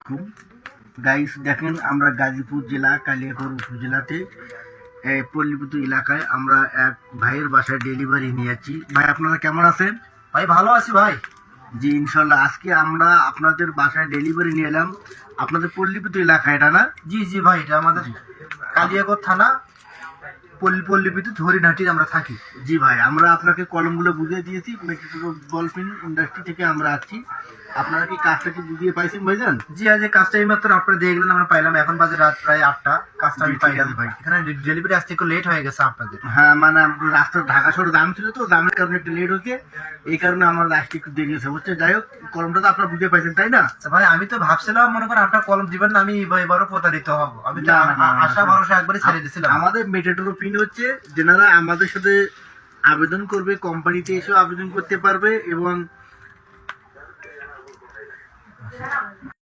আলাইকুম গাইস। দেখেন আমরা গাজীপুর জেলা কালিয়াকৈর উপজেলাতে পল্লীপুতু এলাকায় আমরা এক ভাইয়ের বাসায় ডেলিভারি নিয়ে যাচ্ছি। ভাই আপনারা কেমন আছেন? ভাই ভালো আছি ভাই। জি ইনশাল্লাহ। আজকে আমরা আপনাদের বাসায় ডেলিভারি নিয়ে এলাম আপনাদের পল্লীপুতু এলাকায়, এটা না? জি জি ভাই, এটা আমাদের কালিয়াকৈর থানা পল্লী বিদ্যুৎ হরিণাটি আমরা থাকি। জি ভাই, আমরা আপনাকে কলমগুলো বুঝিয়ে দিয়েছি। বল পেন ইন্ডাস্ট্রি থেকে আমরা আছি। আপনারা কি কাজটা কি বুঝিয়ে পাইছেন ভাইজান? জি আজ এই কাজটা এইমাত্র আপনারা দিয়ে গেলেন, আমরা পাইলাম। এখন বাজে রাত প্রায় 8টা। কাজটা আমি জি, ঠিক পাইলাম আছে ভাই। এখানে ডেলিভারি আসতে একটু লেট হয়ে গেছে আপনাদের। হ্যাঁ মানে রাস্তা ঢাকা শহরে দাম ছিল, তো দামের কারণে একটু লেট হচ্ছে, এই কারণে আমার রাস্তা একটু দেরি হয়েছে বুঝছে। যাই হোক, কলমটা তো আপনারা বুঝে পাইছেন তাই না? আচ্ছা ভাই, আমি তো ভাবছিলাম মনে করেন আপনার কলম দিবেন না, আমি এবারও প্রতারিত হব। আমি তো না, না, না, না, আশা ভরসা একবারই ছেড়ে দিয়েছিলাম। আমাদের মেটাডোর পিন হচ্ছে যেনারা আমাদের সাথে আবেদন করবে, কোম্পানিতে এসেও আবেদন করতে পারবে এবং